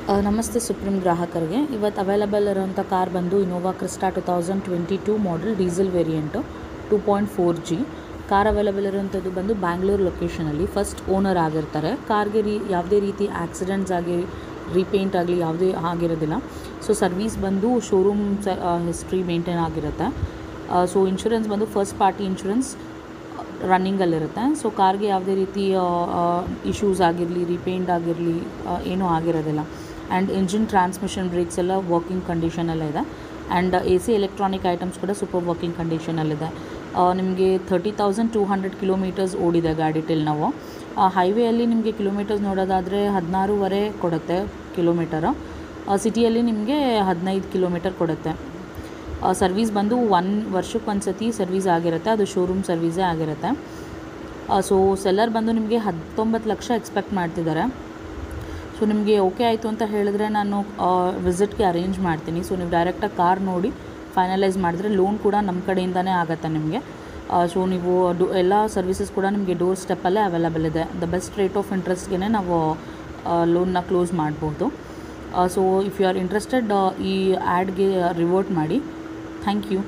ನಮಸ್ತೆ ಸುಪ್ರೀಂ ಗ್ರಾಹಕರಿಗೆ. ಇವತ್ತು ಅವೈಲಬಲ್ ಇರೋಂಥ ಕಾರ್ ಬಂದು Innova Crysta 2022 model diesel variant 2.4G. Car available ಇರೋಂಥದ್ದು ಬಂದು ಬ್ಯಾಂಗ್ಳೂರು ಲೊಕೇಶನಲ್ಲಿ. ಫಸ್ಟ್ ಓನರ್ ಆಗಿರ್ತಾರೆ. ಕಾರ್ಗೆ ಯಾವುದೇ ರೀತಿ ಆಕ್ಸಿಡೆಂಟ್ಸ್ ಆಗಿ ರೀಪೇಂಟ್ ಆಗಲಿ ಯಾವುದೇ ಆಗಿರೋದಿಲ್ಲ. ಸೊ ಸರ್ವೀಸ್ ಬಂದು ಶೋರೂಮ್ ಹಿಸ್ಟ್ರಿ ಮೇಂಟೈನ್ ಆಗಿರುತ್ತೆ. ಸೊ ಇನ್ಶೂರೆನ್ಸ್ ಬಂದು ಫಸ್ಟ್ ಪಾರ್ಟಿ ಇನ್ಶೂರೆನ್ಸ್ ರನ್ನಿಂಗಲ್ಲಿರುತ್ತೆ. ಸೊ ಕಾರ್ಗೆ ಯಾವುದೇ ರೀತಿ ಇಶ್ಯೂಸ್ ಆಗಿರಲಿ ರೀಪೇಂಟ್ ಆಗಿರಲಿ ಏನೂ ಆಗಿರೋದಿಲ್ಲ. ಆ್ಯಂಡ್ ಇಂಜಿನ್ ಟ್ರಾನ್ಸ್ಮಿಷನ್ ಬ್ರೇಕ್ಸ್ ಎಲ್ಲ ವರ್ಕಿಂಗ್ ಕಂಡೀಷನಲ್ಲೇ ಇದೆ. ಆ್ಯಂಡ್ AC ಎಲೆಕ್ಟ್ರಾನಿಕ್ ಐಟಮ್ಸ್ ಕೂಡ ಸೂಪರ್ ವರ್ಕಿಂಗ್ ಕಂಡೀಷನಲ್ಲಿದೆ. ನಿಮಗೆ 30,200 ಕಿಲೋಮೀಟರ್ಸ್ ಓಡಿದೆ ಗಾಡಿ ಟಿಲ್ ನಾವು. ಹೈವೇಯಲ್ಲಿ ನಿಮಗೆ ಕಿಲೋಮೀಟರ್ಸ್ ನೋಡೋದಾದರೆ 16.5 ಕೊಡುತ್ತೆ ಕಿಲೋಮೀಟರು. ಸಿಟಿಯಲ್ಲಿ ನಿಮಗೆ 15 ಕಿಲೋಮೀಟರ್ ಕೊಡುತ್ತೆ. ಸರ್ವೀಸ್ ಬಂದು 1 ವರ್ಷಕ್ಕೆ ಒಂದು ಸತಿ ಸರ್ವೀಸ್ ಆಗಿರುತ್ತೆ. ಅದು ಶೋರೂಮ್ ಸರ್ವೀಸೇ ಆಗಿರುತ್ತೆ. ಸೊ ಸೆಲ್ಲರ್ ಬಂದು ನಿಮಗೆ 19 ಲಕ್ಷ ಎಕ್ಸ್ಪೆಕ್ಟ್ ಮಾಡ್ತಿದ್ದಾರೆ. ಸೊ ನಿಮಗೆ ಓಕೆ ಆಯಿತು ಅಂತ ಹೇಳಿದ್ರೆ ನಾನು ವಿಸಿಟ್ಗೆ ಅರೇಂಜ್ ಮಾಡ್ತೀನಿ. ಸೊ ನೀವು ಡೈರೆಕ್ಟಾಗಿ ಕಾರ್ ನೋಡಿ ಫೈನಲೈಸ್ ಮಾಡಿದ್ರೆ ಲೋನ್ ಕೂಡ ನಮ್ಮ ಕಡೆಯಿಂದನೇ ಆಗುತ್ತೆ ನಿಮಗೆ. ಸೊ ನೀವು ಎಲ್ಲ ಸರ್ವಿಸಸ್ ಕೂಡ ನಿಮಗೆ ಡೋರ್ ಸ್ಟೆಪ್ಪಲ್ಲೇ ಅವೈಲಬಲ್ ಇದೆ. ದ ಬೆಸ್ಟ್ ರೇಟ್ ಆಫ್ ಇಂಟ್ರೆಸ್ಟ್ಗೆ ನಾವು ಲೋನ್ನ ಕ್ಲೋಸ್ ಮಾಡ್ಬೋದು. So if you are interested ಈ ಆ್ಯಡ್ಗೆ ರಿವೋಟ್ ಮಾಡಿ. Thank you.